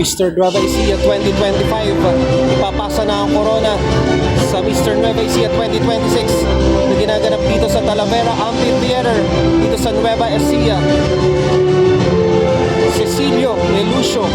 Mr. Nueva Ecija 2025. Ipapasa na ang corona sa Mr. Nueva Ecija 2026 na ginaganap dito sa Talavera Amphitheater dito sa Nueva Ecija. Cecilio Melucio.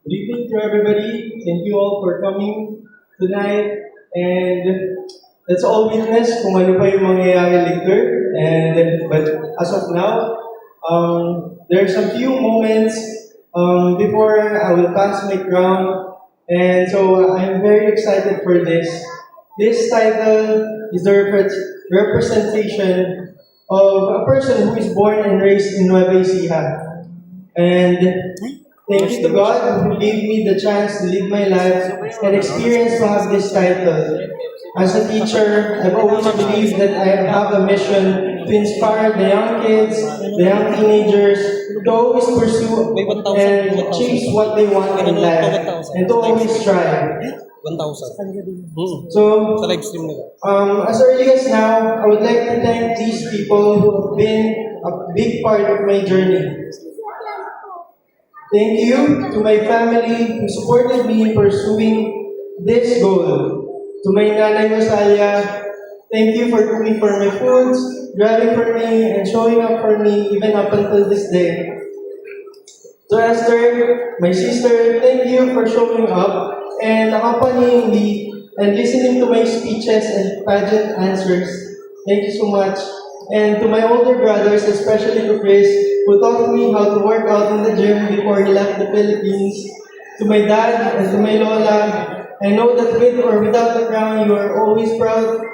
Good evening to everybody. Thank you all for coming tonight. And let's all witness kung ano pa yung mangyayari later. But as of now, there are some few moments before I will pass my crown. And so I'm very excited for this. This title is the representation of a person who is born and raised in Nueva Ecija. And thank you to God who gave me the chance to live my life and experience to have this title. As a teacher, I've always believed that I have a mission to inspire the young kids, the young teenagers, to always pursue and chase what they want in life, and to always strive. 1,000. So, Sa live stream nila. as early as now, I would like to thank these people who have been a big part of my journey. Thank you to my family who supported me in pursuing this goal. To my Nanay Rosalia, thank you for cooking for my foods, driving for me, and showing up for me even up until this day. To Esther, my sister, thank you for showing up and accompanying me and listening to my speeches and pageant answers. Thank you so much. And to my older brothers, especially to Chris, who taught me how to work out in the gym before he left the Philippines. To my dad and to my lola, I know that with or without the crown, you are always proud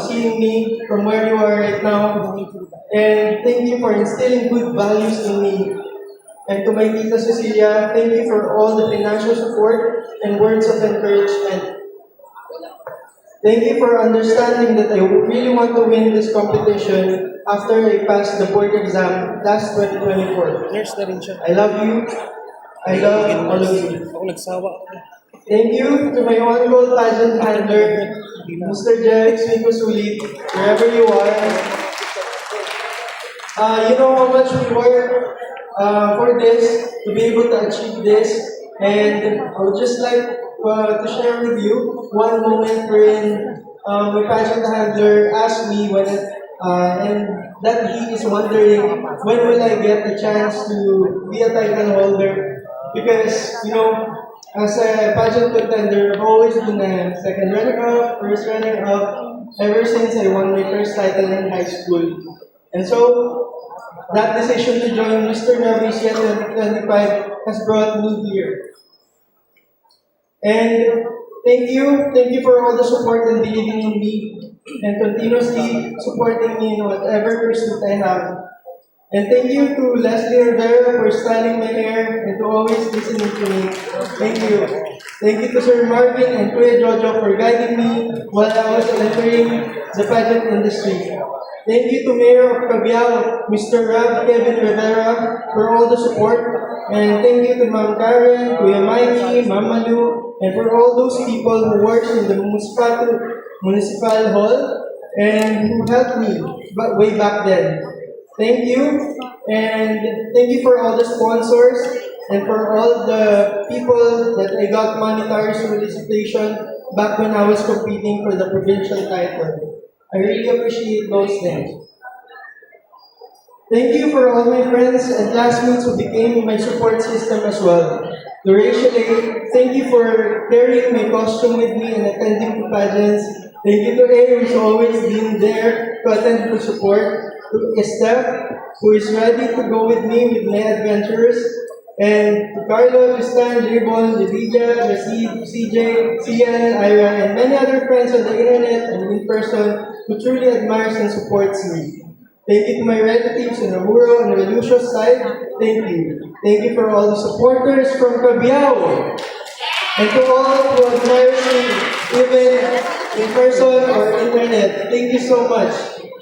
seeing me from where you are right now. And thank you for instilling good values in me. And to my Tita Cecilia, thank you for all the financial support and words of encouragement. Thank you for understanding that I really want to win this competition after I passed the board exam last 2024. Nurse na rin siya. I love you. I love all of you. Ako nagsawa. Thank you to my on-roll pageant handler, Mr. Jerry Smiko Sulit, wherever you are. You know how much we work for this, to be able to achieve this. And I would just like to share with you one moment wherein my pageant handler asked me and that he is wondering when will I get the chance to be a title holder, because as a pageant contender, I've always been a second runner-up, first runner-up ever since I won my first title in high school. And so that decision to join Mr. Nueva Ecija 2025 has brought me here. And thank you for all the support and believing in me, and continuously supporting me in whatever pursuit I have. And thank you to Leslie Rivera for styling my hair and to always listening to me. Thank you. Thank you to Sir Marvin and Kuya Jojo for guiding me while I was entering the pageant industry. Thank you to Mayor of Cabiao, Mr. Rob Kevin Rivera, for all the support. And thank you to Ma'am Karen, Kuya Mikey, Ma'am Malu, and for all those people who work in the municipal hall and who helped me way back then. Thank you, and thank you for all the sponsors and for all the people that I got monetary solicitation back when I was competing for the provincial title. I really appreciate those things. Thank you for all my friends and classmates who became my support system as well. To Rachel A, thank you for carrying my costume with me and attending to pageants. Thank you to A, who's always been there to attend to support. To Esther, who is ready to go with me with my adventures. And to Carlo, Tristan, Jibon, Lidia, Rashid, CJ, Cian, Ira, and many other friends on the internet and in person who truly admires and supports me. Thank you to my relatives in Ramuro and Relucio's side. Thank you. Thank you for all the supporters from Cabiao. And to all who admire me, even in person or internet, thank you so much.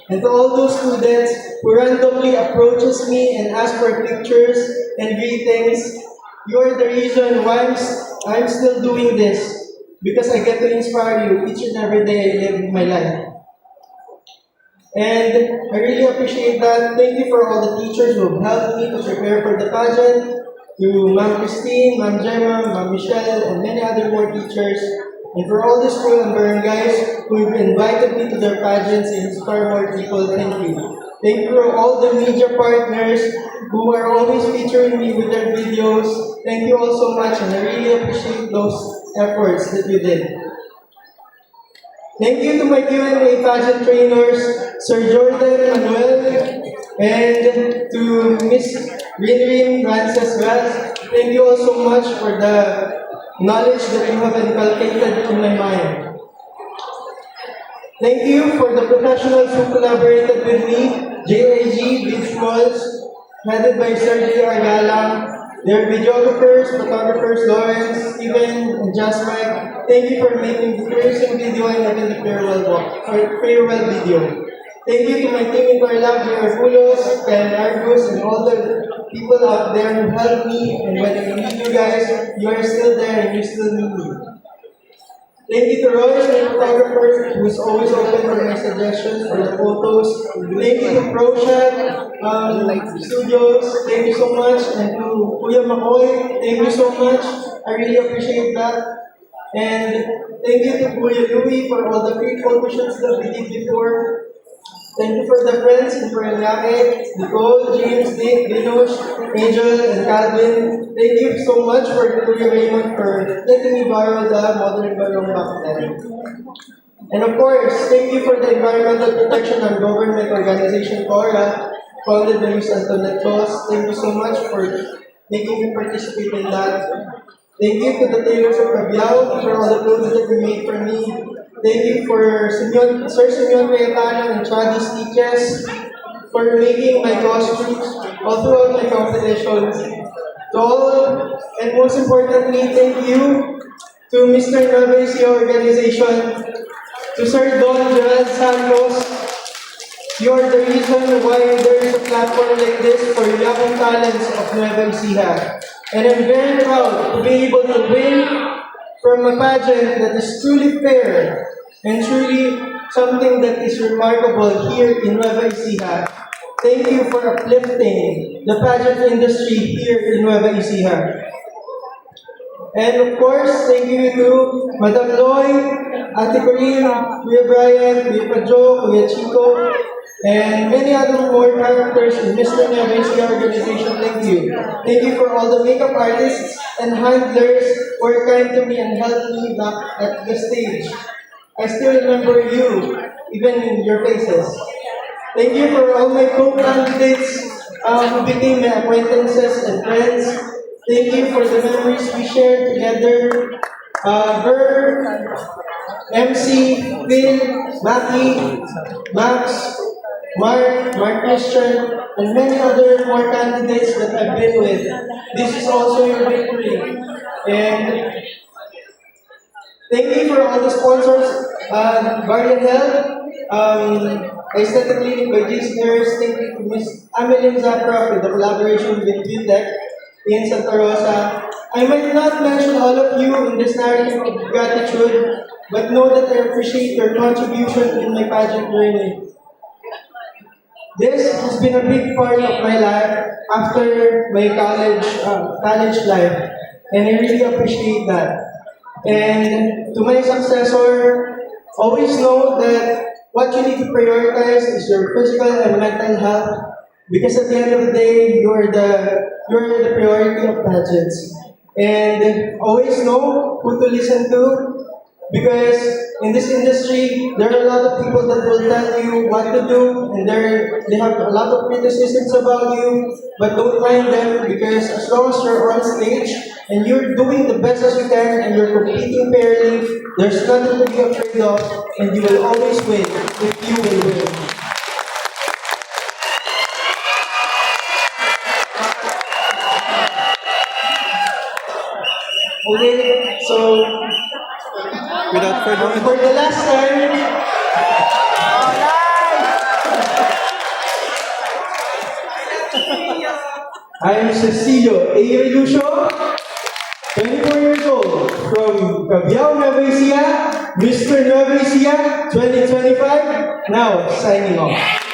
And to all those students who randomly approaches me and ask for pictures and greetings, you are the reason why I'm still doing this because I get to inspire you each and every day I live my life. And I really appreciate that. Thank you for all the teachers who have helped me to prepare for the pageant, to Ma'am Christine, Ma'am Gemma, Ma'am Michelle, and many other more teachers, and for all the school and barangays who have invited me to their pageants and inspire more people. Thank you. Thank you for all the media partners who are always featuring me with their videos. Thank you all so much, and I really appreciate those efforts that you did. Thank you to my Q&A pageant trainers, Sir Jordan Manuel, and to Miss Rinrin Frances Raz. Thank you all so much for the knowledge that you have inculcated in my mind. Thank you for the professionals who collaborated with me, JAG Beach Malls, headed by Sir J. Argala, their videographers, photographers, Lawrence, Steven, and Just Mike. Thank you for making the cruising video and even the farewell video. Thank you to my team in Tarlac, Arbulos, Ken Argus, and all the people out there who helped me. And when I need you guys, you are still there and you still need me. Thank you to Roy, the photographer, who is always open for my suggestions for the photos. Thank you to ProShot Studios. Thank you so much. And to Kuya Makoy, thank you so much. I really appreciate that. And thank you to Kuya Louie for all the great photo shoots that we did before. Thank you for the friends in Paranaque, Nicole, James, Nick, Dinush, Angel, and Calvin. Thank you so much for Kuya Raymond for letting me borrow the modern balloon back then. And of course, thank you for the Environmental Protection and Government Organization, CORA, founded by Ms. Antoinette Cos. Thank you so much for making me participate in that. Thank you to the tailors of Cabiao for all the clothes that you made for me. Thank you for Sir Simeon Cayetano and Chadi Stitches for making my costumes all throughout my competitions. To all, and most importantly, thank you to Mr. Nueva Ecija Organization, to Sir Don Joel Santos. You are the reason why there is a platform like this for young talents of Nueva Ecija. And I'm very proud to be able to win from a pageant that is truly fair and truly something that is remarkable here in Nueva Ecija. Thank you for uplifting the pageant industry here in Nueva Ecija. And of course, thank you to Madam Loy, Ate Corinne, Kuya Brian, Kuya Pajo, Kuya Chico, and many other more characters in Mr. Nueva Ecija organization. Thank you. Thank you for all the makeup artists and handlers who are kind to me and helped me back at the stage. I still remember you, even in your faces. Thank you for all my co-candidates who became my acquaintances and friends. Thank you for the memories we shared together. Her, MC, Phil, Maki, Max, Mark Christian, and many other more candidates that I've been with. This is also your victory. And thank you for all the sponsors. Guardian Health, Aesthetic Clinic by Jason Harris. Thank you to Ms. Ameline Zapra for the collaboration with Beautech in Santa Rosa. I might not mention all of you in this narrative of gratitude, but know that I appreciate your contribution in my pageant journey. This has been a big part of my life after my college life, and I really appreciate that. And to my successor, always know that what you need to prioritize is your physical and mental health, because at the end of the day, you're the priority of pageants. And always know who to listen to, because in this industry, there are a lot of people that will tell you what to do, and they have a lot of criticisms about you, but don't mind them, because as long as you're on stage and you're doing the best as you can and you're competing fairly, there's nothing to be afraid of, and you will always win if you will win. Okay, so Without further ado, for the last time, I am Cecilio A. Relucio, 24 years old, Cabiao Nueva Ecija, Mr. Nueva Ecija 2025, now signing off.